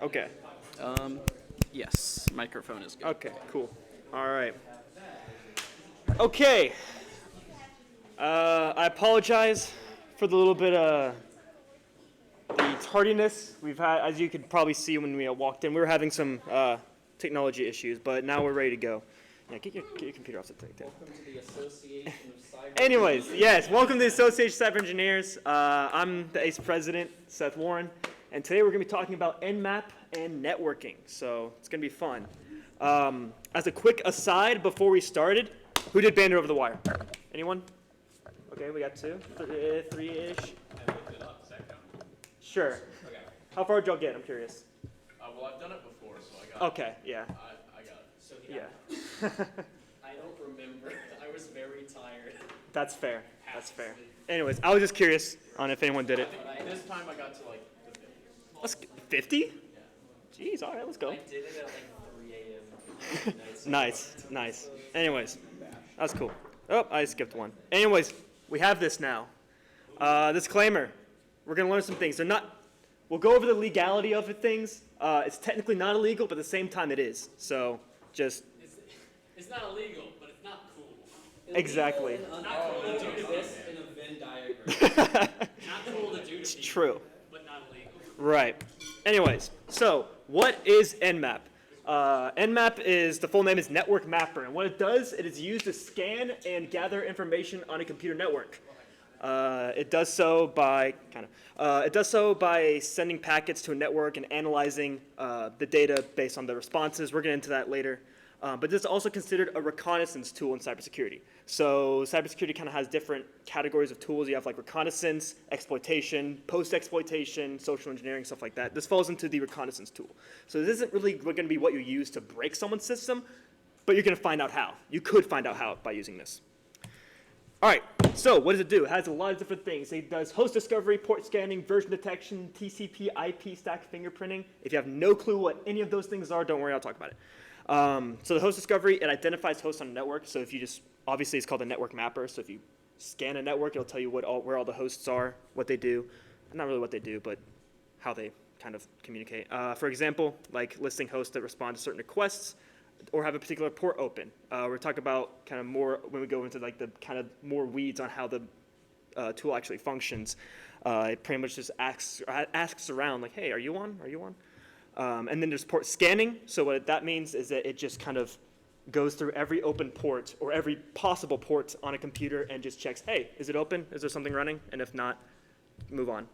Okay. Yes, microphone is good. Okay, cool. All right. Okay. I apologize for the little bit the tardiness we've had. As you could probably see when we walked in, we were having some technology issues, but now we're ready to go. Yeah, get your computer off the thing. Welcome to the Association of Cyber. Anyways, yes, welcome to the Association of Cyber Engineers. I'm the ACE president, Seth Warren, and today we're going to be talking about NMap and networking, so it's going to be fun. As a quick aside before we started, who did Bandit Over the Wire? Anyone? Okay, we got two, three-ish. I looked it up. Does that count? Sure. Okay. How far did y'all get? I'm curious. Well, I've done it before, so I got it. Okay, yeah. I got it. So Yeah. I don't remember. I was very tired. That's fair. That's fair. Anyways, I was just curious on if anyone did I it. think this time I got to like the 50. Let's 50? Jeez, all right, let's go. I did it at like 3 a.m. Nice. Anyways, that's cool. Oh, I skipped one. Anyways, we have this now. Disclaimer, we're going to learn some things. We'll go over the legality of the things. It's technically not illegal, but at the same time it is. So just... It's not illegal, but it's not cool. Exactly. Not cool to do this in a Venn diagram. Not cool to do to It's people, true. but not illegal. Right. Anyways, so what is NMap? NMap is, the full name is Network Mapper, and what it does, it is used to scan and gather information on a computer network. It does so by sending packets to a network and analyzing the data based on the responses. We're getting into that later. But this is also considered a reconnaissance tool in cybersecurity. So cybersecurity kind of has different categories of tools. You have like reconnaissance, exploitation, post-exploitation, social engineering, stuff like that. This falls into the reconnaissance tool. So this isn't really going to be what you use to break someone's system, but you're going to find out how. You could find out how by using this. All right, so what does it do? It has a lot of different things. It does host discovery, port scanning, version detection, TCP, IP stack fingerprinting. If you have no clue what any of those things are, don't worry, I'll talk about it. So the host discovery, it identifies hosts on a network. So if you just, obviously it's called a network mapper. So if you scan a network, it'll tell you where all the hosts are, what they do. Not really what they do, but how they kind of communicate. For example, like listing hosts that respond to certain requests or have a particular port open. We're talking about kind of more when we go into like the kind of more weeds on how the tool actually functions. It pretty much just asks around like, hey, are you on? Are you on? And then there's port scanning. So what that means is that it just kind of goes through every open port or every possible port on a computer and just checks, hey, is it open? Is there something running? And if not, move on.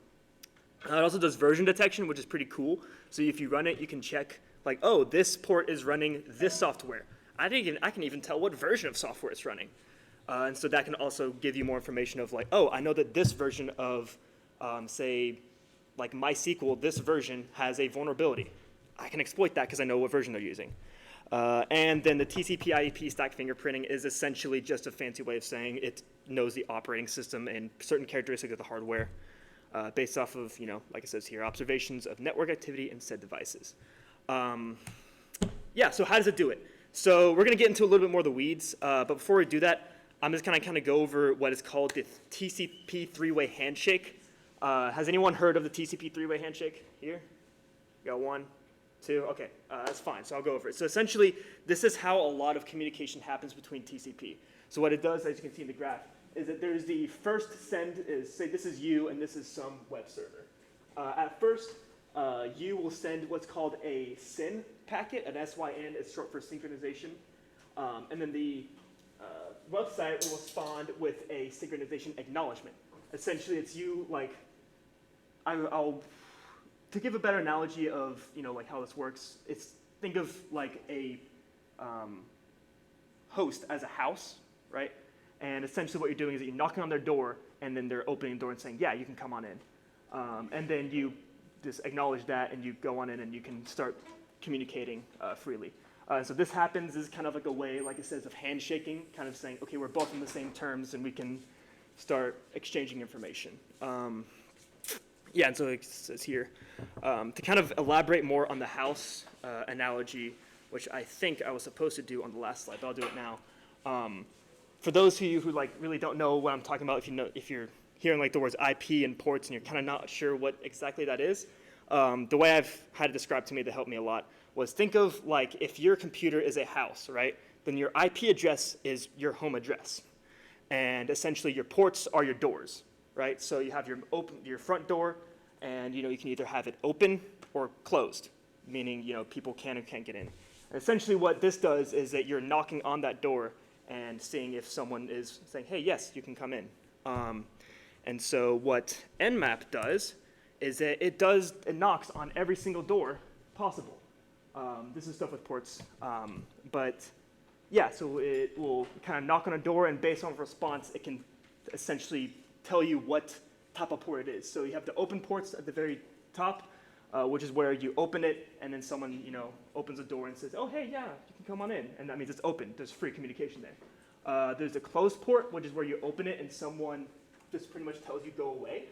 It also does version detection, which is pretty cool. So if you run it, you can check like, oh, this port is running this software. I can even tell what version of software it's running. And so that can also give you more information of like, oh, I know that this version of, say, like MySQL, this version has a vulnerability. I can exploit that because I know what version they're using. And then the TCP/IP stack fingerprinting is essentially just a fancy way of saying it knows the operating system and certain characteristics of the hardware based off of, like it says here, observations of network activity in said devices. Yeah, so how does it do it? So we're going to get into a little bit more of the weeds, but before we do that, I'm just going to kind of go over what is called the TCP three-way handshake. Has anyone heard of the TCP three-way handshake here? You got one, two, okay, that's fine, so I'll go over it. So essentially, this is how a lot of communication happens between TCP. So what it does, as you can see in the graph, is that there's the first send is, say this is you and this is some web server. At first, you will send what's called a SYN packet, an SYN is short for synchronization, and then the website will respond with a synchronization acknowledgement. Essentially, it's you like, to give a better analogy of like how this works, think of like a host as a house, right? And essentially what you're doing is that you're knocking on their door and then they're opening the door and saying, yeah, you can come on in. And then you just acknowledge that and you go on in and you can start communicating freely. So this happens is kind of like a way, like it says, of handshaking, kind of saying, okay, we're both on the same terms and we can start exchanging information. Yeah, and so it says here, to kind of elaborate more on the house analogy, which I think I was supposed to do on the last slide, but I'll do it now. For those of you who like really don't know what I'm talking about, if you're hearing like the words IP and ports and you're kind of not sure what exactly that is, The way I've had it described to me that helped me a lot was think of like if your computer is a house, right? Then your IP address is your home address. And essentially your ports are your doors, right? So you have your front door, and you can either have it open or closed, meaning people can or can't get in. And essentially what this does is that you're knocking on that door and seeing if someone is saying, hey, yes, you can come in. And so what NMap does is that it knocks on every single door possible. This is stuff with ports, but yeah, so it will kind of knock on a door, and based on response, it can essentially tell you what type of port it is. So you have the open ports at the very top, which is where you open it, and then someone opens the door and says, oh, hey, yeah, you can come on in. And that means it's open. There's free communication there. There's a closed port, which is where you open it, and someone just pretty much tells you go away.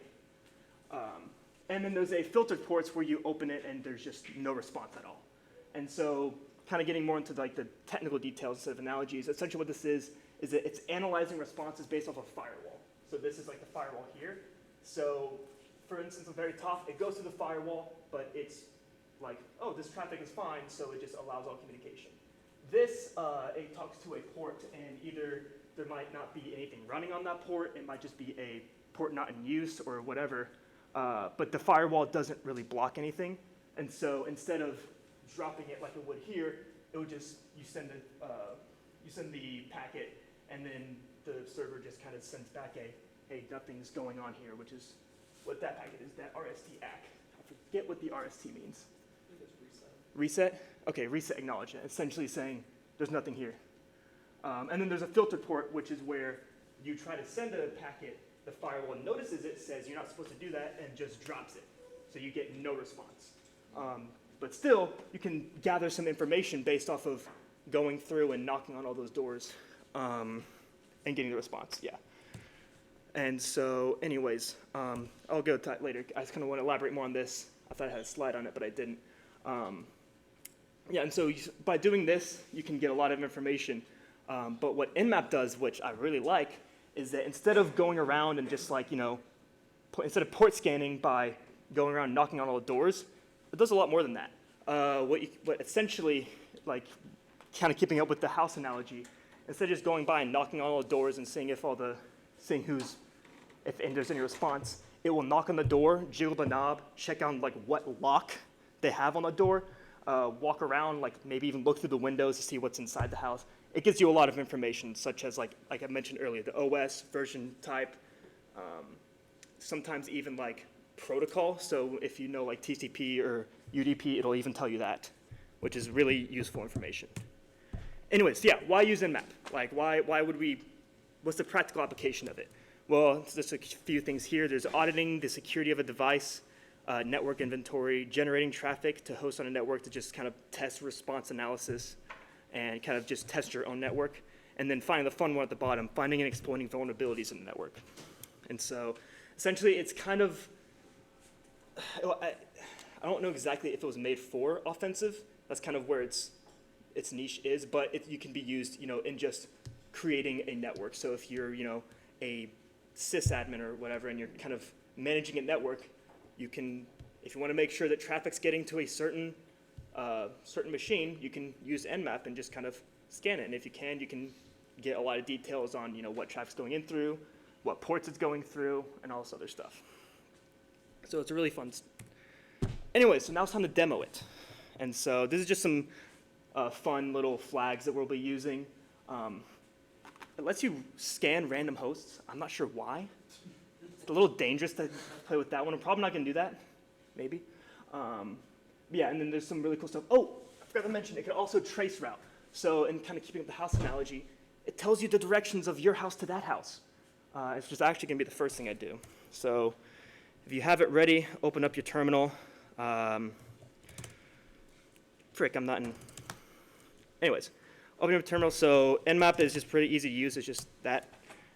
And then there's a filtered ports where you open it, and there's just no response at all. And so kind of getting more into like the technical details instead of analogies, essentially what this is that it's analyzing responses based off a firewall. So this is like the firewall here. So for instance, at the very top, it goes to the firewall, but it's like, oh, this traffic is fine, so it just allows all communication. This, it talks to a port, and either there might not be anything running on that port, it might just be a port not in use or whatever, but the firewall doesn't really block anything. And so instead of dropping it like it would here, it would just, you send the packet, and then the server just kind of sends back hey, nothing's going on here, which is what that packet is, that RST ACK. I forget what the RST means. I think it's reset. Reset? Okay, reset acknowledgement, essentially saying there's nothing here. And then there's a filtered port, which is where you try to send a packet, the firewall notices it, says you're not supposed to do that, and just drops it. So you get no response. But still, you can gather some information based off of going through and knocking on all those doors and getting the response, yeah. And so anyways, I'll go to that later. I just kind of want to elaborate more on this. I thought I had a slide on it, but I didn't. Yeah, and so by doing this, you can get a lot of information. But what NMap does, which I really like, is that instead of going around and just like, instead of port scanning by going around knocking on all the doors, it does a lot more than that. What essentially, like, kind of keeping up with the house analogy, instead of just going by and knocking on all the doors and seeing if there's any response, it will knock on the door, jiggle the knob, check out like what lock they have on the door, walk around, like maybe even look through the windows to see what's inside the house. It gives you a lot of information, such as like I mentioned earlier, the OS, version type, sometimes even like protocol. So if you know like TCP or UDP, it'll even tell you that, which is really useful information. Anyways, yeah, why use NMap? Like why would what's the practical application of it? Well, it's just a few things here. There's auditing the security of a device, network inventory, generating traffic to host on a network to just kind of test response analysis and kind of just test your own network. And then finally, the fun one at the bottom, finding and exploiting vulnerabilities in the network. And so essentially, it's kind of, I don't know exactly if it was made for offensive. That's kind of where its niche is, but you can be used, in just creating a network. So if you're, a sysadmin or whatever, and you're kind of managing a network, you can, if you want to make sure that traffic's getting to a certain machine, you can use NMap and just kind of scan it. And if you can get a lot of details on, what traffic's going in through, what ports it's going through, and all this other stuff. So it's a really fun. Anyway, so now it's time to demo it. And so this is just some fun little flags that we'll be using. It lets you scan random hosts. I'm not sure why. It's a little dangerous to play with that one. I'm probably not going to do that, maybe. Yeah, and then there's some really cool stuff. Oh, I forgot to mention, it can also trace route. So in kind of keeping up the house analogy, it tells you the directions of your house to that house. It's just actually going to be the first thing I do. So if you have it ready, open up your terminal. Frick, I'm not in. Anyways, open up your terminal. So NMap is just pretty easy to use. It's just that.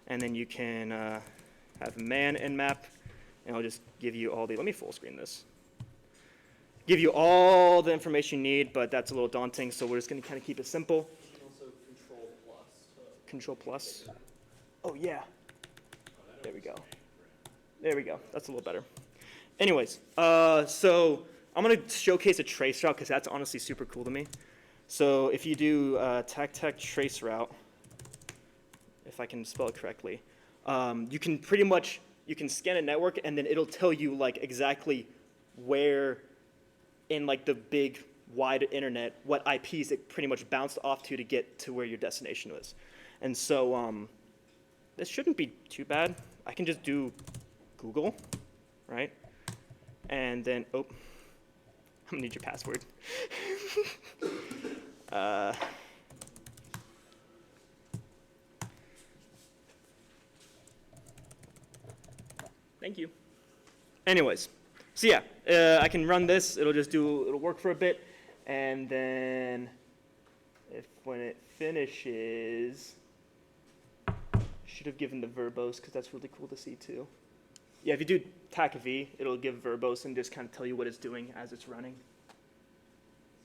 And then you can have man NMap, and I'll just give you all let me full screen this. Give you all the information you need, but that's a little daunting, so we're just going to kind of keep it simple. You can also control plus. Control plus. Oh, yeah. There we go. There we go. That's a little better. Anyways, so I'm gonna showcase a trace route because that's honestly super cool to me. So if you do tech trace route, if I can spell it correctly, you can pretty much, you can scan a network and then it'll tell you like exactly where in like the big wide internet, what IPs it pretty much bounced off to get to where your destination was. And so this shouldn't be too bad. I can just do Google, right? And then, oh, I'm gonna need your password. Thank you. Anyways, so yeah, I can run this. It'll work for a bit, and then when it finishes, should have given the verbose because that's really cool to see too. Yeah, if you do TAC V, it'll give verbose and just kind of tell you what it's doing as it's running.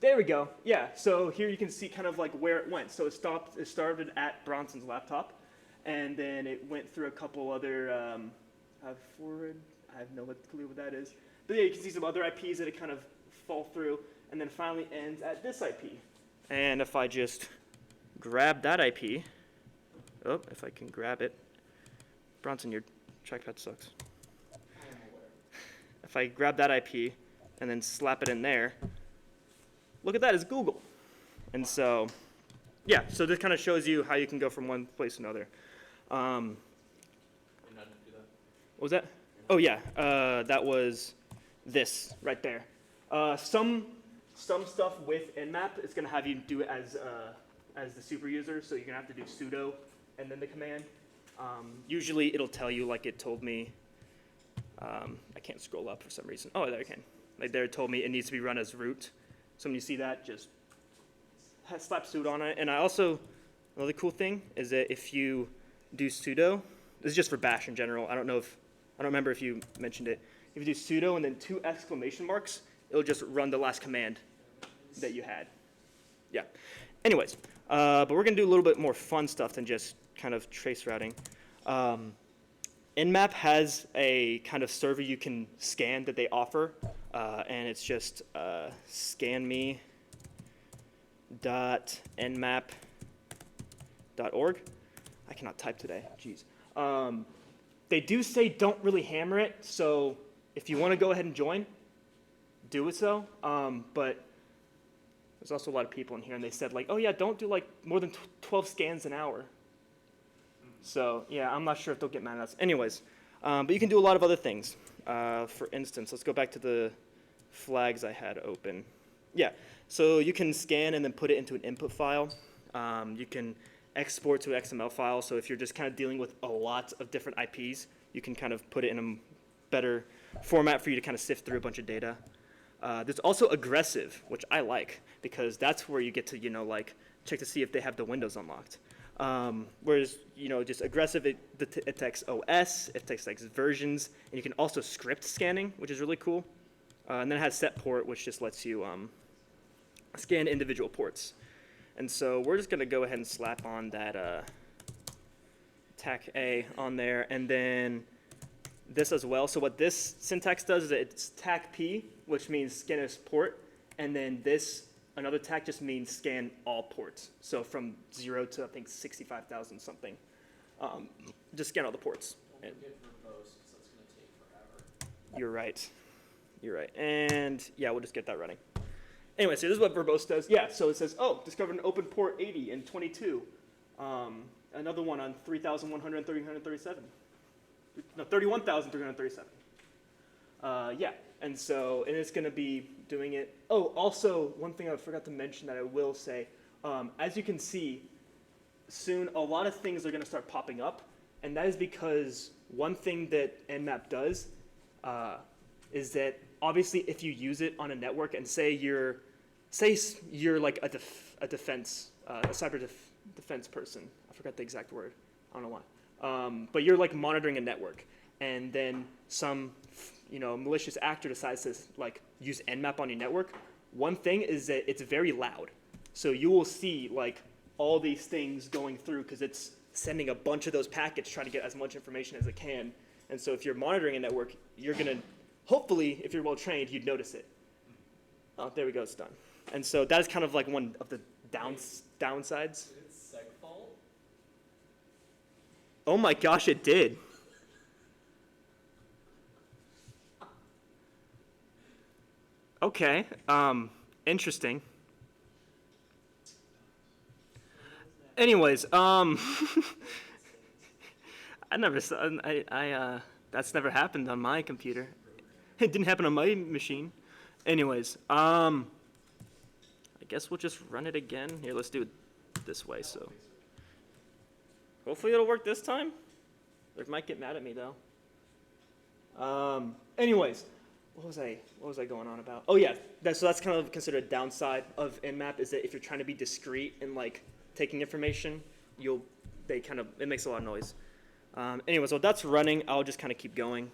There we go. Yeah, so here you can see kind of like where it went. So it started at Bronson's laptop, and then it went through a couple other forward. I have no clue what that is. But yeah, you can see some other IPs that it kind of fall through, and then finally ends at this IP. And if I just grab that IP, oh, if I can grab it. Bronson, your trackpad sucks. If I grab that IP and then slap it in there, look at that, it's Google. And so, yeah, so this kind of shows you how you can go from one place to another. And how did you do that? What was that? Oh yeah, that was this right there. Some stuff with NMap is gonna have you do it as the super user, so you're gonna have to do sudo and then the command. Usually it'll tell you like it told me. I can't scroll up for some reason. Oh, there I can. Like there it told me it needs to be run as root. So when you see that, just slap sudo on it. And I also, another cool thing is that if you do sudo, this is just for bash in general. I don't remember if you mentioned it. If you do sudo and then 2 exclamation marks, it'll just run the last command that you had. Yeah. Anyways, but we're gonna do a little bit more fun stuff than just kind of trace routing. NMap has a kind of server you can scan that they offer, and it's just scanme.nmap.org. I cannot type today, jeez. They do say don't really hammer it, so if you want to go ahead and join, do it so. But there's also a lot of people in here, and they said like, oh yeah, don't do like more than 12 scans an hour. So yeah, I'm not sure if they'll get mad at us. Anyways, but you can do a lot of other things. For instance, let's go back to the flags I had open. Yeah, so you can scan and then put it into an input file. You can export to an XML file. So if you're just kind of dealing with a lot of different IPs, you can kind of put it in a better format for you to kind of sift through a bunch of data. There's also aggressive, which I like because that's where you get to, like check to see if they have the windows unlocked. Whereas, just aggressive, it takes OS, it takes like versions, and you can also script scanning, which is really cool. And then it has set port, which just lets you scan individual ports. And so we're just gonna go ahead and slap on that TAC A on there, and then this as well. So what this syntax does is that it's TAC P, which means scan as port, and then this another TAC just means scan all ports. So from 0 to I think 65,000 something. Just scan all the ports. Don't forget verbose, because that's going to take forever. You're right. You're right. And yeah, we'll just get that running. Anyway, so this is what verbose does. Yeah, so it says, oh, discovered an open port 80 and 22. Another one on 3,100 and 337. No, 31,337. Yeah, and so, and it's going to be doing it. Oh, also, one thing I forgot to mention that I will say, as you can see, soon a lot of things are going to start popping up, and that is because one thing that NMap does is that obviously if you use it on a network and say you're like a cyber defense person. I forgot the exact word. I don't know why. But you're like monitoring a network, and then some malicious actor decides to like use NMap on your network. One thing is that it's very loud, so you will see like all these things going through because it's sending a bunch of those packets trying to get as much information as it can. And so if you're monitoring a network, you're gonna hopefully, if you're well trained, you'd notice it. Oh, there we go, it's done. And so that is kind of like one of the downsides. Did it segfault? Oh my gosh, it did. Okay, interesting. Anyways, I never saw, that's never happened on my computer. It didn't happen on my machine. Anyways, I guess we'll just run it again. Here, let's do it this way, so. Hopefully it'll work this time. They might get mad at me though. Anyways, what was I going on about? Oh yeah, so that's kind of considered a downside of NMap is that if you're trying to be discreet in like taking information, it makes a lot of noise. Anyways, while that's running, I'll just kind of keep going.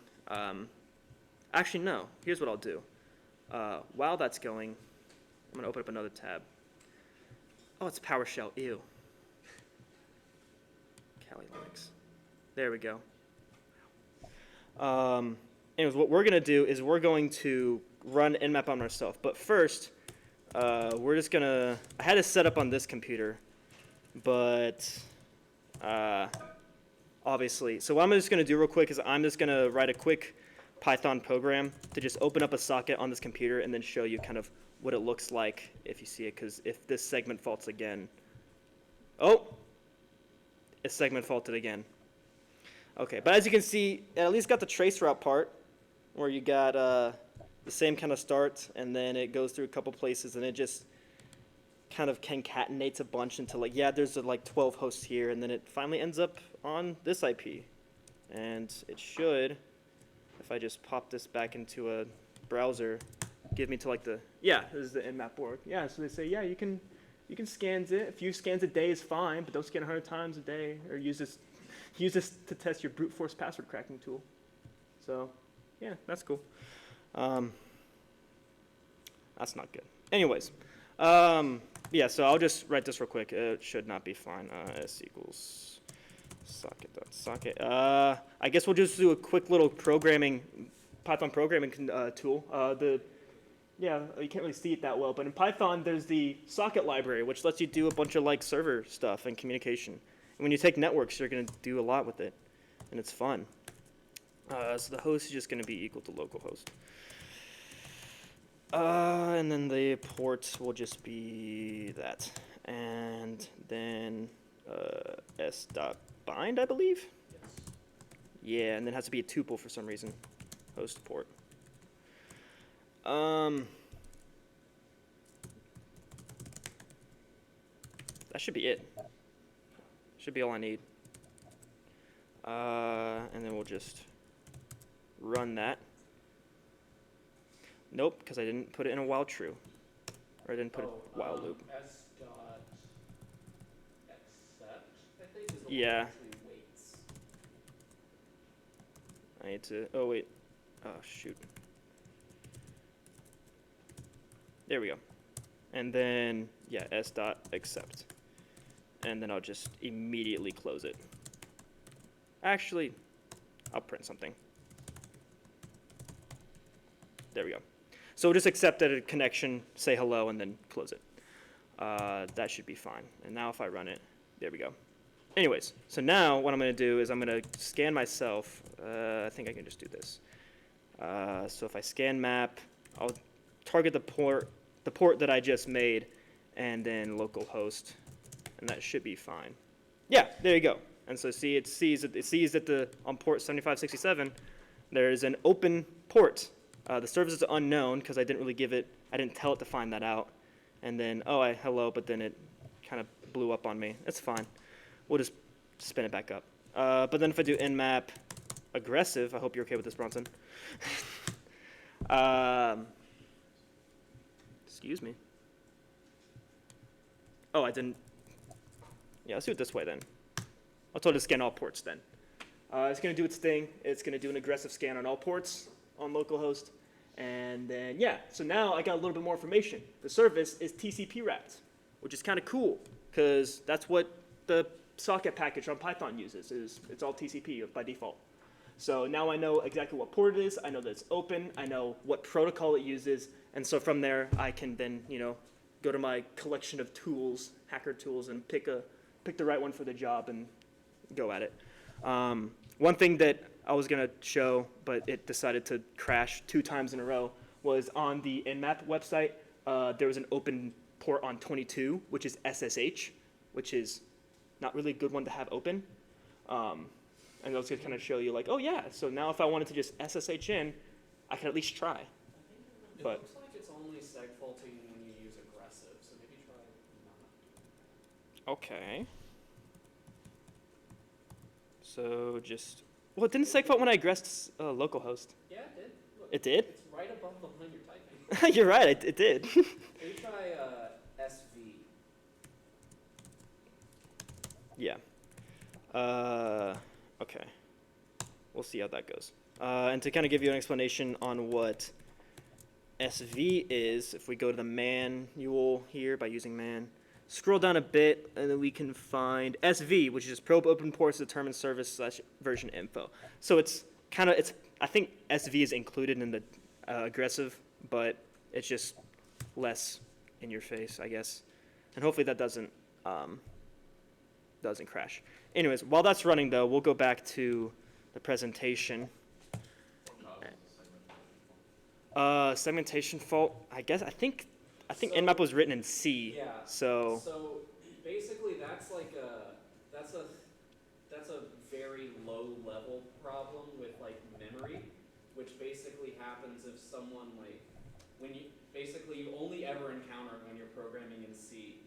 Actually, no, here's what I'll do. While that's going, I'm gonna open up another tab. Oh, it's PowerShell, ew. Kali Linux. There we go. Anyways, what we're gonna do is we're going to run NMap on ourselves. But first, we're just gonna, I had it set up on this computer, but obviously, so what I'm just gonna do real quick is I'm just gonna write a quick Python program to just open up a socket on this computer and then show you kind of what it looks like if you see it, because if this segment faults again, oh, a segment faulted again. Okay, but as you can see, it at least got the trace route part, where you got the same kind of start, and then it goes through a couple places, and it just kind of concatenates a bunch into like, yeah, there's like 12 hosts here, and then it finally ends up on this IP. And it should, if I just pop this back into a browser, give me to like the, yeah, this is the NMap board. Yeah, so they say, yeah, you can scan it. A few scans a day is fine, but don't scan 100 times a day, or use this to test your brute force password cracking tool. So, yeah, that's cool. That's not good. Anyways, yeah, so I'll just write this real quick. It should not be fine. S equals socket.socket. I guess we'll just do a quick little Python programming tool. Yeah, you can't really see it that well, but in Python, there's the socket library, which lets you do a bunch of like server stuff and communication. And when you take networks, you're going to do a lot with it, and it's fun. So the host is just going to be equal to localhost. And then the port will just be that. And then s.bind, I believe? Yes. Yeah, and then it has to be a tuple for some reason. Host port. That should be it. Should be all I need. And then we'll just run that. Nope, because I didn't put it in a while true. Or I didn't put a while loop. S dot accept, I think, is the one Yeah. that actually waits. I need to, oh wait. Oh shoot. There we go. And then, yeah, s.accept. And then I'll just immediately close it. Actually, I'll print something. There we go. So we'll just accept that a connection, say hello, and then close it. That should be fine. And now if I run it, there we go. Anyways, so now what I'm going to do is I'm going to scan myself. I think I can just do this. So if I scan map, I'll target the port that I just made, and then localhost, and that should be fine. Yeah, there you go. And so see, it sees that on port 7567, there's an open port. The service is unknown because I didn't tell it to find that out. And then, hello, but then it kind of blew up on me. It's fine. We'll just spin it back up. But then if I do nmap aggressive, I hope you're okay with this, Bronson. Excuse me. Oh, I didn't. Yeah, let's do it this way then. I'll tell it to scan all ports then. It's going to do its thing. It's going to do an aggressive scan on all ports on localhost. And then, yeah, so now I got a little bit more information. The service is TCP wrapped, which is kind of cool because that's what the socket package on Python uses. It's all TCP by default. So now I know exactly what port it is. I know that it's open. I know what protocol it uses. And so from there, I can then, go to my collection of tools, hacker tools, and pick the right one for the job and go at it. One thing that I was going to show, but it decided to crash 2 times in a row, was on the NMap website, there was an open port on 22, which is SSH, which is not really a good one to have open. And I was going to kind of show you like, oh yeah, so now if I wanted to just SSH in, I can at least try. It But looks like it's only segfaulting when you use aggressive, so maybe try not. okay. So just, well, it didn't segfault when I aggressed localhost. Yeah, it did. Look, It did? It's right above the line you're typing. You're right, it did. Maybe try SV. Yeah. Okay. We'll see how that goes. And to kind of give you an explanation on what SV is, if we go to the manual here by using man, scroll down a bit, and then we can find SV, which is probe open ports determine service / version info. So it's kind of, I think SV is included in the aggressive, but it's just less in your face, I guess. And hopefully that doesn't crash. Anyways, while that's running though, we'll go back to the presentation. Segmentation fault. I think NMap was written in C. Yeah. So So basically, that's like that's a very low level problem with like memory, which basically happens if someone like you only ever encounter it when you're programming in C,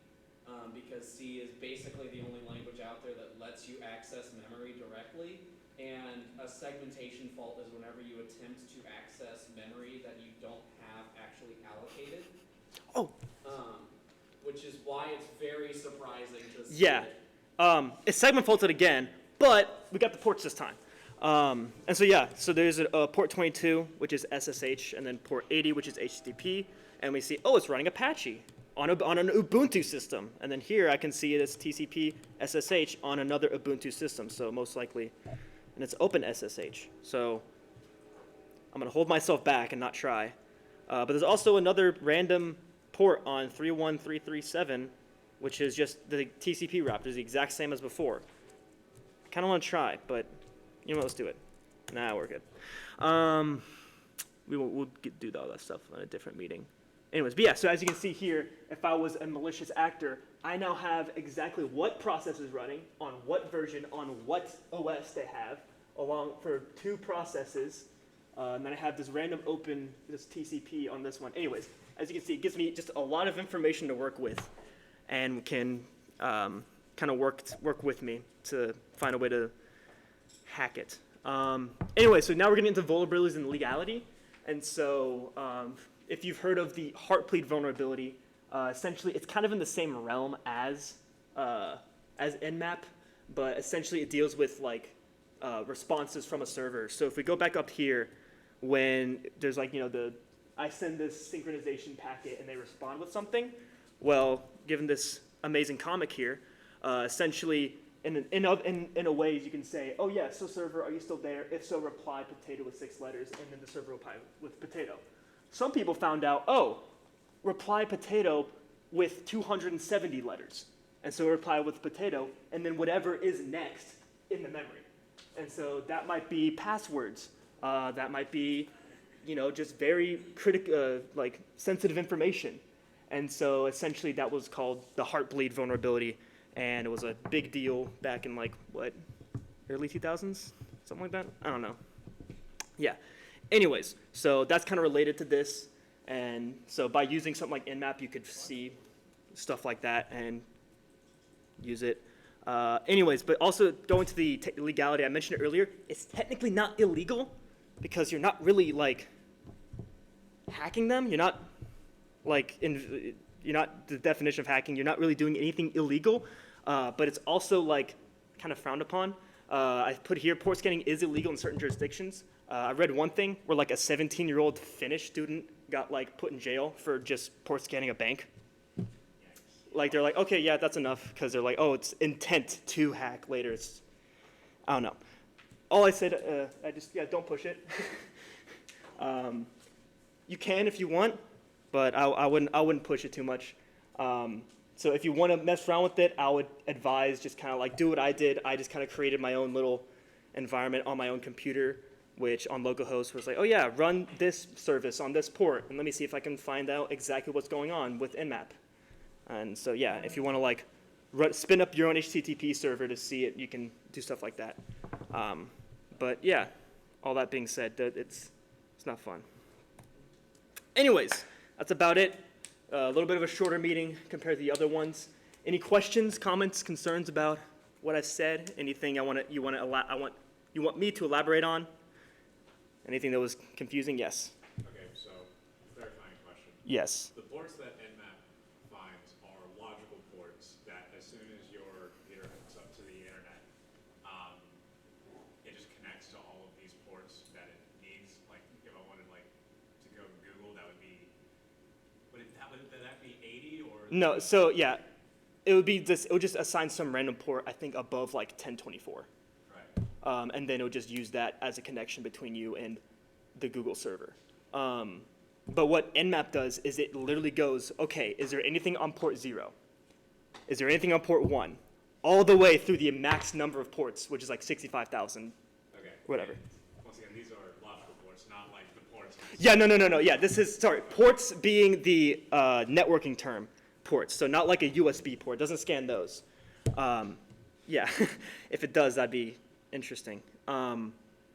because C is basically the only language out there that lets you access memory directly. And a segmentation fault is whenever you attempt to access memory that you don't have actually allocated. Oh. Which is why it's very surprising to see yeah, it. it's segment faulted again, but we got the ports this time. And so yeah, so there's a port 22, which is SSH, and then port 80, which is HTTP, and we see, oh, it's running Apache on an Ubuntu system. And then here I can see it's TCP SSH on another Ubuntu system, so most likely, and it's open SSH. So I'm gonna hold myself back and not try. But there's also another random port on 31337, which is just the TCP route. It's the exact same as before. Kind of want to try, but you know what, let's do it. Nah, we're good. We'll do all that stuff in a different meeting. Anyways, but yeah, so as you can see here, if I was a malicious actor, I now have exactly what process is running, on what version, on what OS they have, along for 2 processes. And then I have this random open, this TCP on this one. Anyways, as you can see, it gives me just a lot of information to work with, and can kind of work with me to find a way to hack it. Anyway, so now we're getting into vulnerabilities and legality. And so if you've heard of the Heartbleed vulnerability, essentially it's kind of in the same realm as NMap, but essentially it deals with like responses from a server. So if we go back up here, when there's like, I send this synchronization packet and they respond with something, well, given this amazing comic here, essentially in a way you can say, oh yeah, so server, are you still there? If so, reply potato with 6 letters, and then the server reply with potato. Some people found out, oh, reply potato with 270 letters. And so reply with potato, and then whatever is next in the memory. And so that might be passwords. That might be, just very like sensitive information. And so essentially that was called the Heartbleed vulnerability. And it was a big deal back in early 2000s? Something like that? I don't know. Yeah. Anyways, so that's kind of related to this. And so by using something like NMap, you could see stuff like that and use it. Anyways, but also going to the legality, I mentioned it earlier, it's technically not illegal because you're not really hacking them. You're not you're not the definition of hacking. You're not really doing anything illegal, but it's also kind of frowned upon. I put here, port scanning is illegal in certain jurisdictions. I read one thing where a 17-year-old Finnish student got put in jail for just port scanning a bank. They're like, okay, yeah, that's enough, because they're like, oh, it's intent to hack later. I don't know. all I said, don't push it. You can if you want, but I wouldn't push it too much. So if you want to mess around with it, I would advise just kind of like do what I did. I just kind of created my own little environment on my own computer, which on localhost was like, oh yeah, run this service on this port, and let me see if I can find out exactly what's going on with NMap. And so yeah, if you want to like spin up your own HTTP server to see it, you can do stuff like that. But yeah, all that being said, it's not fun. Anyways, that's about it. A little bit of a shorter meeting compared to the other ones. Any questions, comments, concerns about what I've said? Anything you want me to elaborate on? Anything that was confusing? Yes. Okay, so clarifying question. Yes. The ports that NMap finds are logical ports that as soon as your computer hooks up to the internet, it just connects to all of these ports that it needs. Like if I wanted like to go to Google, that would be, would that be 80 or? No, so yeah, it would just assign some random port, I think above like 1024. Right. And then it would just use that as a connection between you and the Google server. But what NMap does is it literally goes, okay, is there anything on port 0? Is there anything on port 1? All the way through the max number of ports, which is like 65,000, Okay. whatever. And once again, these are logical ports, not like the ports. Yeah, no. Yeah, ports being the networking term, ports. So not like a USB port, doesn't scan those. Yeah, if it does, that'd be interesting.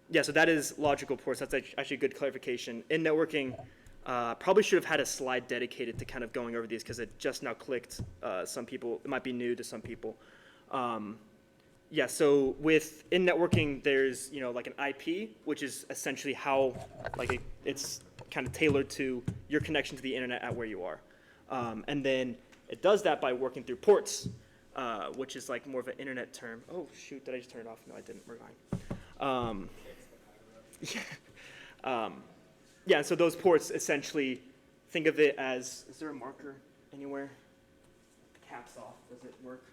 Yeah, so that is logical ports. That's actually a good clarification. In networking, probably should have had a slide dedicated to kind of going over these because it just now clicked. Some people, it might be new to some people. Yeah, so in networking, there's like an IP, which is essentially how it's kind of tailored to your connection to the internet at where you are. And then it does that by working through ports, which is like more of an internet term. Oh shoot, did I just turn it off? No, I didn't. We're fine. Yeah, so those ports essentially, think of it as, is there a marker anywhere? The cap's off, does it work?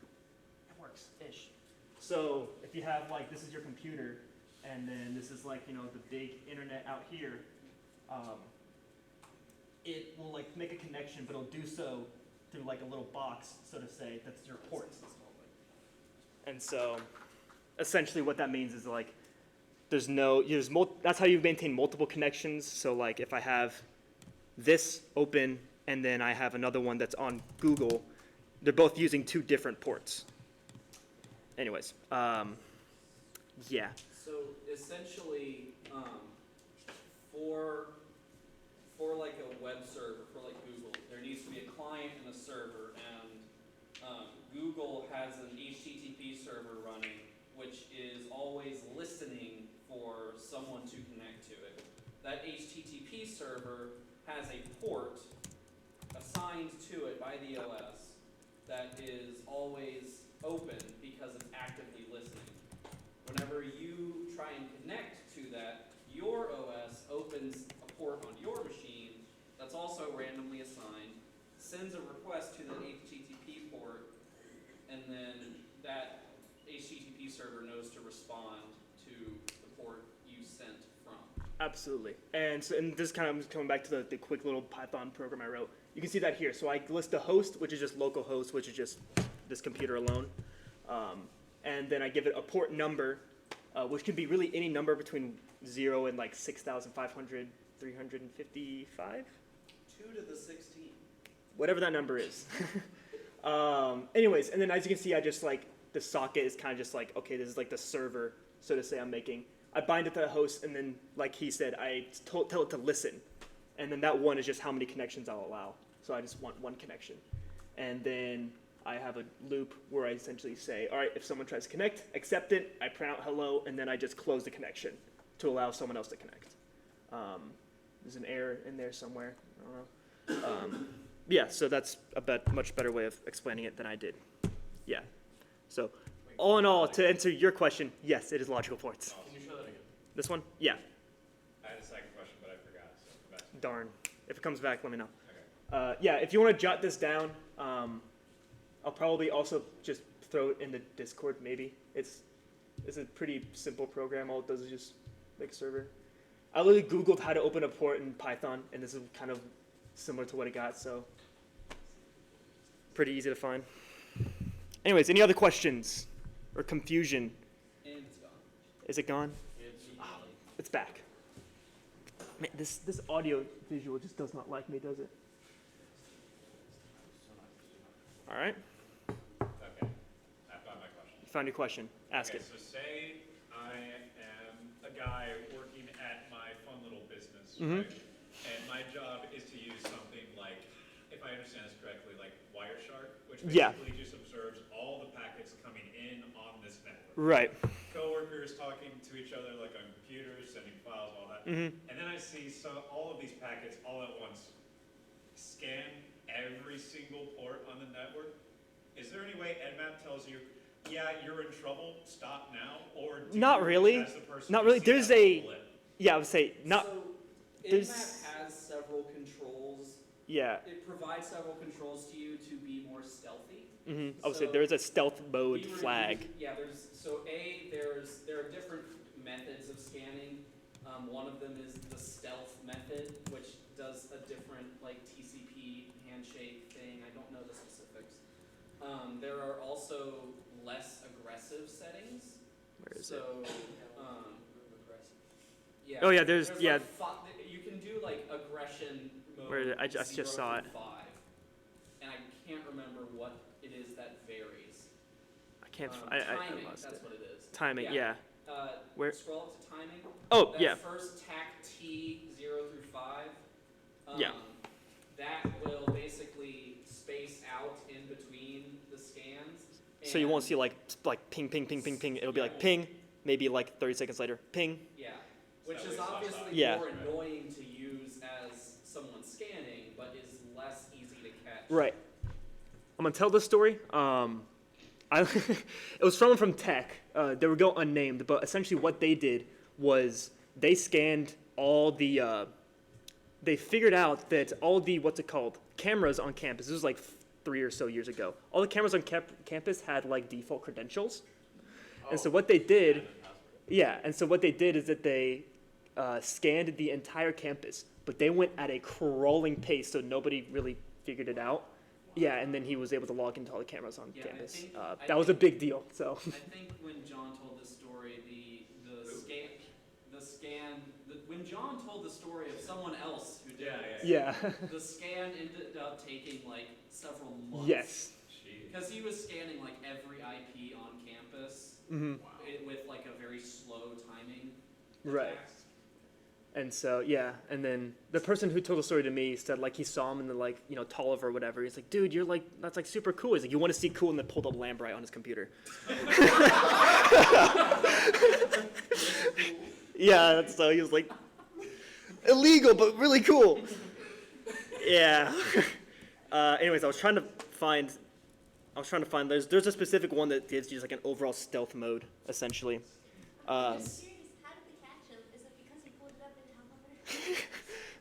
It works-ish. So if you have this is your computer, and then this is the big internet out here, it will make a connection, but it'll do so through a little box, so to say, that's your port. And so essentially what that means is that's how you maintain multiple connections. So if I have this open and then I have another one that's on Google, they're both using 2 different ports. Anyways, yeah. So essentially, for a web server, for Google, there needs to be a client and a server, and Google has an HTTP server running, which is always listening for someone to connect to it. That HTTP server has a port assigned to it by the OS that is always open because it's actively listening. Whenever you try and connect to that, your OS opens a port on your machine that's also randomly assigned, sends a request to the HTTP port, and then that HTTP server knows to respond to the port you sent from. Absolutely. And this kind of coming back to the quick little Python program I wrote. You can see that here. So I list a host, which is just localhost, which is just this computer alone. And then I give it a port number, which can be really any number between 0 and 6,500, 355? 2 to the 16. Whatever that number is. Anyways, and then as you can see, I just the socket is kind of just okay, this is the server, so to say, I'm making. I bind it to the host, and then, like he said, I tell it to listen. And then that one is just how many connections I'll allow. So I just want one connection. And then I have a loop where I essentially say, all right, if someone tries to connect, accept it, I print out hello, and then I just close the connection to allow someone else to connect. There's an error in there somewhere. I don't know. Yeah, so that's a much better way of explaining it than I did. Yeah. So all in all, to answer your question, yes, it is logical ports. Can you show that again? This one? Yeah. I had a second question, but I forgot. So come back. Darn. If it comes back, let me know. Okay. Yeah, if you want to jot this down, I'll probably also just throw it in the Discord, maybe. It's It's a pretty simple program. All it does is just make a server. I literally Googled how to open a port in Python, and this is kind of similar to what it got, so pretty easy to find. Anyways, any other questions or confusion? And it's gone. Is it gone? It's back. Man, this audio visual just does not like me, does it? All right. Okay, I found my question. You found your question. Ask Okay, it. so say I am a guy working at my fun little business, Mhm. right? And my job is to use something like, if I understand this correctly, like Wireshark, which Yeah. basically just observes all the packets coming in on this network. Right. Coworkers talking to each other like on computers, sending files, all that. Mm-hmm. And then I see all of these packets all at once. Scan every single port on the network. Is there any way NMap tells you, yeah, you're in trouble, stop now? Or do Not you, really. as the person, Not just really. see There's that a- blip? Yeah, I would say not. So, there's- NMap has several controls. Yeah. It provides several controls to you to be more stealthy. Mm-hmm. I would say So, there is a stealth mode We flag. Yeah, there are different methods of scanning. One of them is the stealth method, which does a different like TCP handshake thing. I don't know the specifics. There are also less aggressive settings. Where is it? So, yeah. Oh yeah, there's yeah. Like you can do like aggression mode. Where is it? I just 0 saw through it. 5, and I can't remember what it is that varies. I can't. Timing, I lost that's it. what it is. Timing. Yeah. Where- Scroll up to timing. Oh That yeah. first tac T 0 through 5. Yeah. That will basically space out in between the scans. So you won't and- see like ping ping ping ping ping. It'll be Yeah. like ping. Maybe like 30 seconds later, ping. Yeah, which So is it's not obviously stopped. Yeah. more annoying to use as someone scanning, but is less easy to catch. Right. I'm gonna tell this story. It was someone from tech. They were go unnamed, but essentially what they did was they scanned all the. They figured out that all the cameras on campus. This was like 3 or so years ago. All the cameras on campus had like default credentials, and so what they did, yeah, and so what they did is that they scanned the entire campus, but they went at a crawling pace, so nobody really figured it out. Yeah, and then he was able to log into all the cameras on Yeah, I campus. think- That was a big deal. So I think when John told the story, when John told the story of someone else who did it, yeah, the scan ended up taking like several months. yes, Jeez. Because he was scanning like every IP on campus hmm with like a very slow timing. right. attack. And so yeah, and then the person who told the story to me said like he saw him in the Tolliver or whatever. He's like, dude, you're like that's like super cool. He's like, you want to see cool, and then pulled up Lambright on his computer. Yeah, so he was like, illegal but really cool. Yeah. Anyways, I was trying to find. There's a specific one that gives you like an overall stealth mode, essentially. I'm just serious. How did they catch him? Is it because he pulled it up in Tolliver?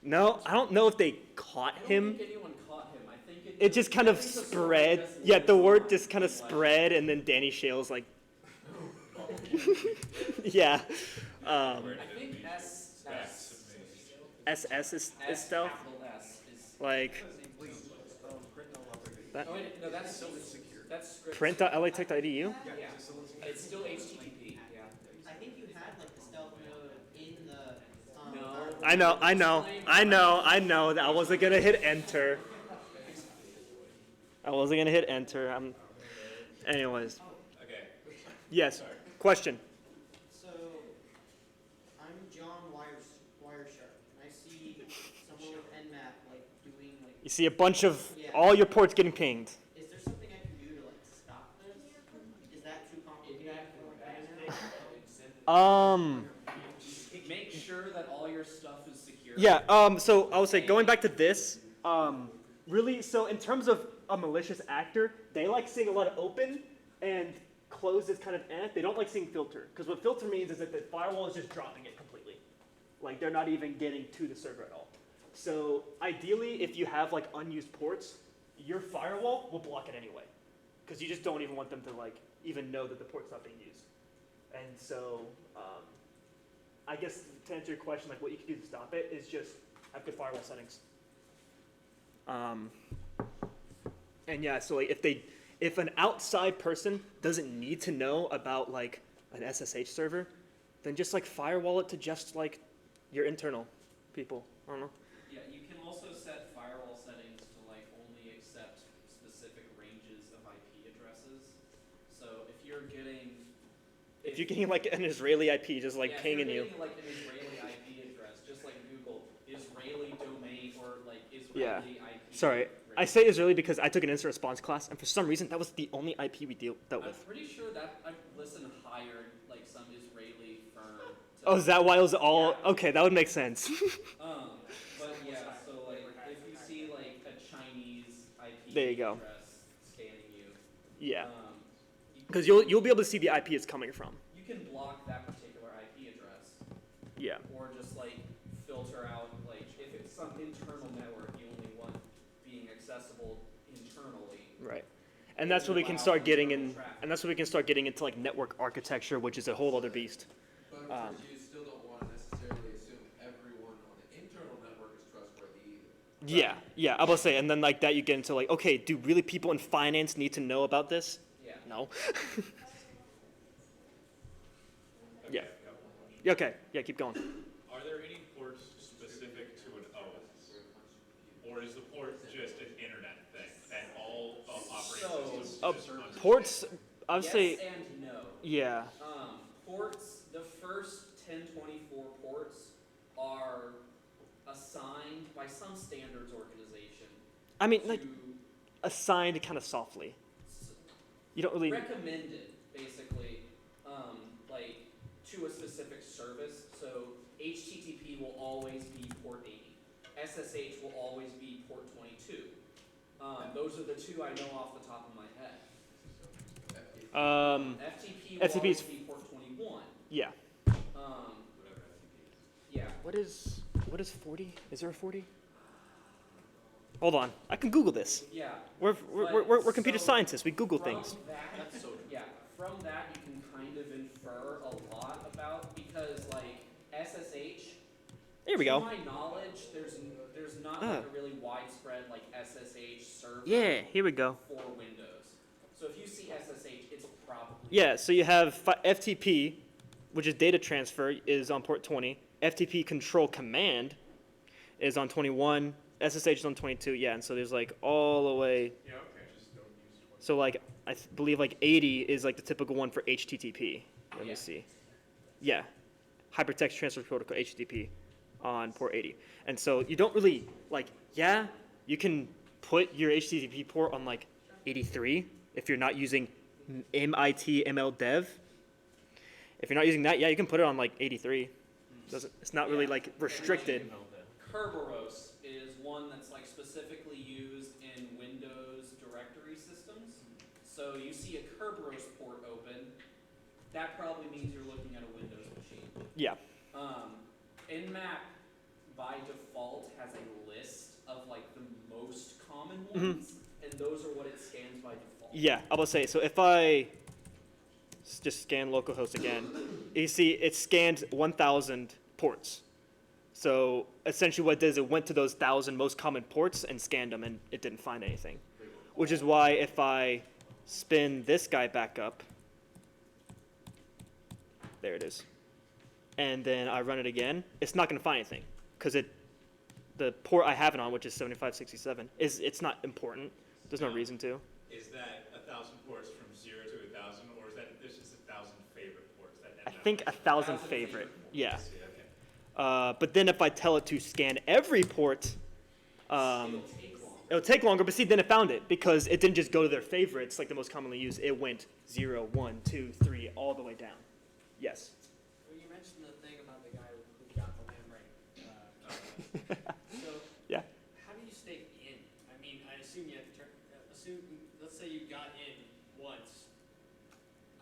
No, I don't know if they caught I don't him. think anyone caught him. I think It just kind of I think the story spread. just Yeah, lives the word on just kind of in spread, and then Danny Shale's like, yeah. I think SS is stealth. capital S is. Like, that, Oh wait, no, that's script. print.latech.edu? Yeah, it's still HTTP. Yeah. I think you had like the stealth mode in the. No. I know that I wasn't gonna hit enter. Anyways, Okay. yes. Question. So, I'm John Wireshark, and I see someone with NMap like doing like. You see a bunch of all your ports getting pinged. Is there something I can do to like stop this? Is that too complicated for Make sure that all your stuff is secure. Yeah. So I would say going back to this. Really. So in terms of a malicious actor, they like seeing a lot of open and closed is kind of They don't like seeing filter, because what filter means is that the firewall is just dropping it completely. Like they're not even getting to the server at all. So ideally, if you have like unused ports, your firewall will block it anyway, because you just don't even want them to like even know that the port's not being used. And so, I guess to answer your question, like what you can do to stop it is just have good firewall settings. And yeah, so like if an outside person doesn't need to know about like an SSH server, then just like firewall it to just like your internal people. I don't know. Yeah, you can also set firewall settings to like only accept specific ranges of IP addresses. So if you're getting Like an Israeli IP just like yeah, pinging if you. you're getting like an Israeli IP address, just like Google Israeli domain or like Israeli Yeah. IP. Sorry, I say Israeli because I took an incident response class, and for some reason that was the only IP we dealt I'm with. pretty sure that Listen hired like some Israeli firm. To, Oh, is that why it was all? Yeah. Okay, that would make sense. But yeah, so like if you see like a Chinese IP There you go. address scanning you, Yeah, you because you'll be able to see the IP it's coming from. you can block that particular IP address, Yeah. or just like filter out like if it's some internal network you only want being accessible internally. Right. And that's where we can start getting in, and that's where we can start getting into like network architecture, which is a whole other beast. But of course, you still don't want to necessarily assume everyone on the internal network is trustworthy either. Yeah, I will say, and then like that you get into like, okay, do really people in finance need to know about this? Yeah. No. Okay, Yeah. I've got one question. Yeah, okay, yeah, keep going. Are there any ports specific to an OS? Or is the port just an internet thing and all operating systems just understand? Ports, I would Yes say, and no. yeah, Ports, the first 1024 ports are assigned by some standards organization I mean, to like, assigned kind of softly. You don't really, recommended, basically, like to a specific service. So HTTP will always be port 80. SSH will always be port 22. Those are the two I know off the top of my head. FTP will FTP always is- be port 21. yeah. Yeah. What is 40? Is there a 40? Hold on, I can Google this. Yeah. We're computer So, scientists, we Google from things. That, yeah, from that you can kind of infer a lot about, because like SSH, There we to go. my knowledge, there's not like a really widespread like SSH server Yeah, here we go. for Windows. So if you see SSH, it's probably Yeah, so you have FTP, which is data transfer, is on port 20. FTP control command is on 21. SSH is on 22. Yeah, and so there's like all the way. Yeah, okay, just don't use 20. So like believe like 80 is like the typical one for HTTP. Let me Yeah. see. Yeah, hypertext transfer protocol HTTP on port 80. And so you don't really like. Yeah, you can put your HTTP port on like 83 if you're not using MIT ML Dev. If you're not using that, yeah, you can put it on like 83. It's not really Yeah. like restricted. Kerberos is one that's like specifically used in Windows directory systems. So you see a Kerberos port open, that probably means you're looking at a Windows machine. Yeah. NMap by default has a list of like the most common Mm-hmm. ones, and those are what it scans by default. Yeah, I will say, so if I just scan localhost again, you see it scanned 1,000 ports. So essentially what it does, it went to those 1,000 most common ports and scanned them, and it didn't find anything. Which is why if I spin this guy back up, there it is, and then I run it again, it's not going to find anything, because the port I have it on, which is 7567, it's not important. There's no reason to. Is that 1,000 ports from 0 to 1,000, or is that there's just 1,000 favorite ports that I NMap think 1,000 1,000 favorite. favorite Yeah. I see, okay. But then if I tell it to scan every port, It'll take long. it'll take longer. But see, then it found it because it didn't just go to their favorites like the most commonly used. It went 0, 1, 2, 3, all the way down. Yes. Well, you mentioned the thing about the guy who got the land right. So, Yeah. how do you stay in? I mean, I assume you have to let's say you got in once.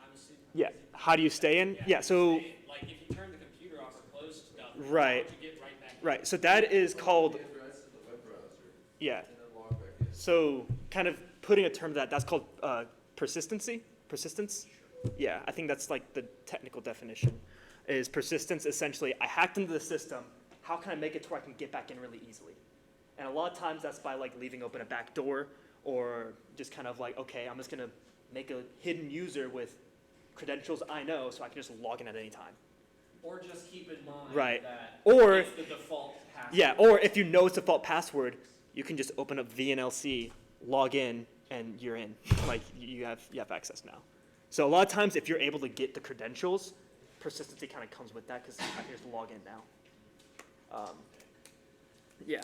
I'm assuming. Yeah. How do you stay in? Yeah. So stay in. Like, if you turn the computer off or close stuff, Right. how would you get right back in? right. So that is called The address in the web browser, yeah. and then log back in. So kind of putting a term to that. That's called persistency. Persistence. Yeah, I think that's like the technical definition. Is persistence essentially, I hacked into the system, how can I make it to where I can get back in really easily? And a lot of times that's by like leaving open a back door or just kind of like, okay, I'm just gonna make a hidden user with credentials I know so I can just log in at any time. Or just keep in mind Right. that Or, it's the default password. yeah, or if you know it's default password, you can just open up VNLC, log in, and you're in. Like you have access now. So a lot of times if you're able to get the credentials, persistency kind of comes with that because I can just log in now. Yeah.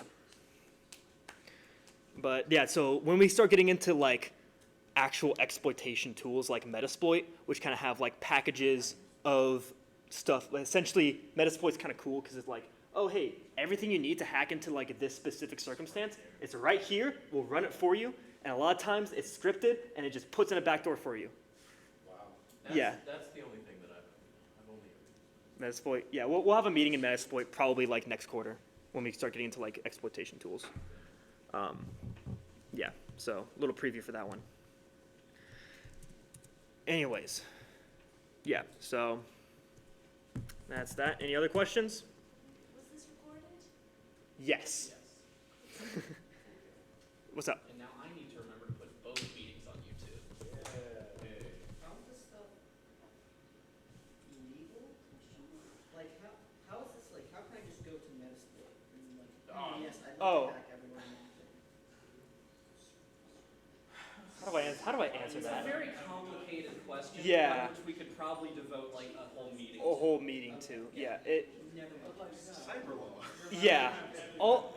But yeah, so when we start getting into like actual exploitation tools like Metasploit, which kind of have like packages of stuff, essentially Metasploit's kind of cool because it's like, oh hey, everything you need to hack into like this specific circumstance, it's right here, we'll run it for you, and a lot of times it's scripted and it just puts in a backdoor for you. Yeah. That's the only thing that I've only Metasploit, yeah, we'll have a meeting in Metasploit probably like next quarter when we start getting into like exploitation tools. Yeah, so a little preview for that one. Anyways, yeah, so that's that. Any other questions? Was this recorded? Yes. Yes. What's up? And now I need to remember to put both meetings on YouTube. How is this stuff legal? Like, how is this, like, how can I just go to Metasploit and like, yes, I'd Oh. like to hack everyone in the thing. How do I answer It's a that? very complicated question. Yeah. Which we could probably devote like a whole meeting. A whole meeting to, yeah. Never mind. Cyber law. Yeah. All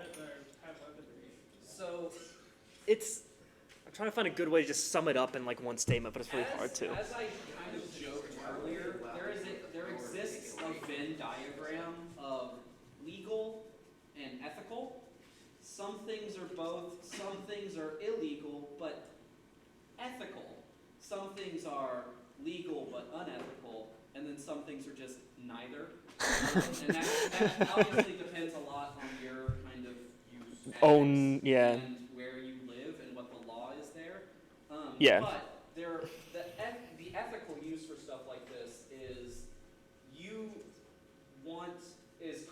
So it's. I'm trying to find a good way to just sum it up in like one statement, but it's really hard to. As I kind of joked earlier, there exists a Venn diagram of legal and ethical. Some things are both, some things are illegal but ethical. Some things are legal but unethical, and then some things are just neither. And that obviously depends a lot on your kind of use Own, yeah. and where you live and what the law is there. Yeah. But the ethical use for stuff like this is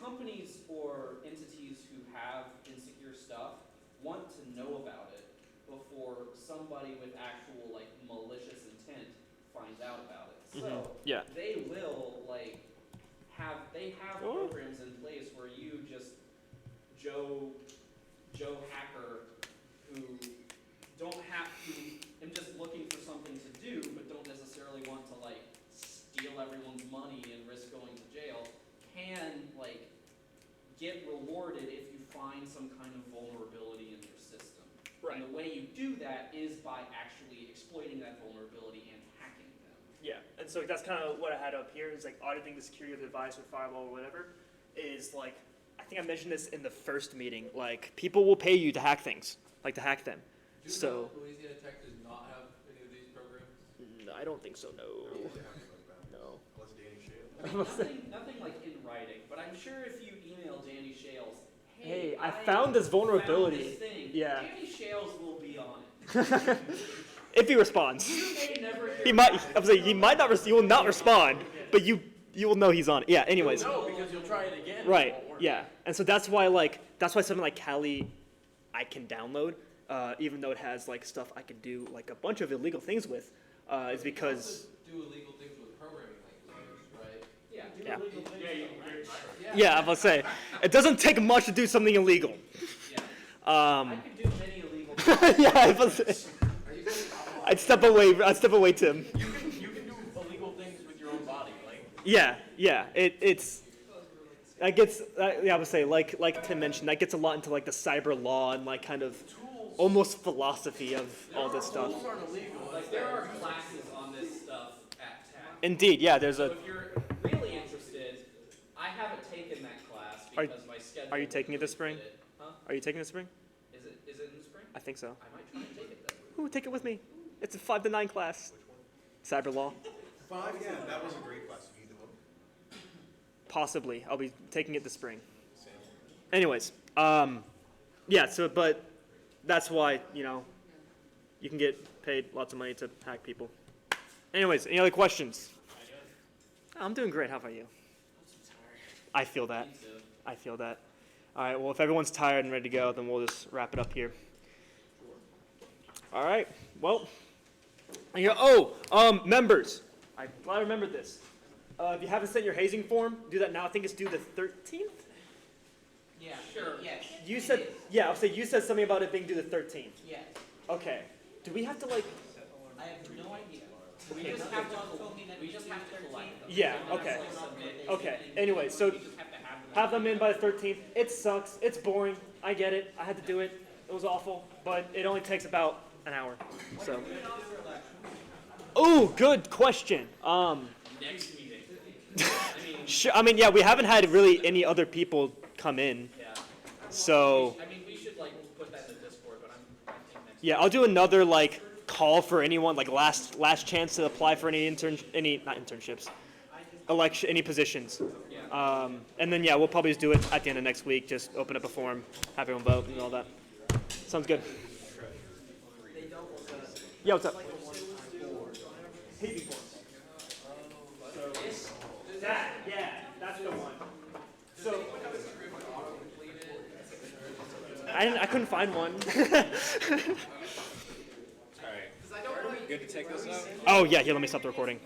companies or entities who have insecure stuff want to know about it before somebody with actual like malicious intent finds out about it. So Yeah. they will like have programs in place where you just Joe hacker who am just looking for something to do but don't necessarily want to like steal everyone's money and risk going to jail can like get rewarded if you find some kind of vulnerability in your system. Right. And the way you do that is by actually exploiting that vulnerability and hacking them. Yeah, and so that's kind of what I had up here is like auditing the security of the device or firewall or whatever is like, I think I mentioned this in the first meeting, like people will pay you to hack things, like to hack them. Do you So, know Louisiana Tech does not have any of these programs? no, I don't think so, no. No. Unless Danny Shale. I mean, nothing like in writing, but I'm sure if you email Danny Shales, Hey, I found this vulnerability. Found this thing, Yeah. Danny Shales will be on it. If he responds. You may never hear He might, back. I'm saying he might not, he will not respond, but you will know he's on it. Yeah, anyways. No, because you'll try it again. and it Right, won't work. yeah. And so that's why something like Kali I can download, even though it has like stuff I could do like a bunch of illegal things with, is because, You also do illegal things with programming languages, right? Yeah. yeah. Yeah. Yeah, I'm about to say, it doesn't take much to do something illegal. Yeah. I Um, could do many illegal things. yeah, I'm about to say, Are you saying I'd step away, Tim. You can do illegal things with your own body, like. Yeah, it's, that gets, yeah, I would say, like Tim mentioned, that gets a lot into like the cyber law and like kind of almost philosophy of all this stuff. Tools aren't illegal. Like there are classes on this stuff at Tech. Indeed, yeah, there's So a, if you're really interested, I haven't taken that class Are- because my schedule. are you taking it this spring? dictated it. Huh? Are you taking this spring? Is it in the spring? I think so. I might try and take it then. Ooh, take it with me. It's a 5 to 9 class. Cyber law. Yeah, that was a great class. You need the one? Possibly. I'll be taking it this spring. Anyways, yeah, so, but that's why, you can get paid lots of money to hack people. Anyways, any other questions? How you doing? I'm doing great. How about you? I'm so tired. I feel that. Me too. I feel that. All right. Well, if everyone's tired and ready to go, then we'll just wrap it up here. All right. Well. Members. I'm glad I remembered this. If you haven't sent your hazing form, do that now. I think it's due the 13th. Yeah. Sure. Yes. You said, yeah. I'll say you said something about it being due the 13th. Yes. Okay. Do we have to like? I have no idea. We Okay, just now have John to, told me that we it's just due have to 13th. collect them. Yeah, And then okay. it's like submit. Okay. Anyway, so We just have to have them in by the 13th. It sucks. It's boring. I get it. I had to do it. It was awful, but it only takes about an hour. So. Oh, good question. Next meeting. I mean, yeah, we haven't had really any other people come in, Yeah. so I mean, we should like put that in the Discord, but I think next. yeah, I'll do another like call for anyone, like last chance to apply for any not internships, any positions. And then yeah, we'll probably just do it at the end of next week. Just open up a form, have everyone vote, and all that. Sounds good. Yeah, what's up? Hazing forms. Yeah, that's the one. So I couldn't find one. Good to take this out? Oh yeah, here, let me stop the recording.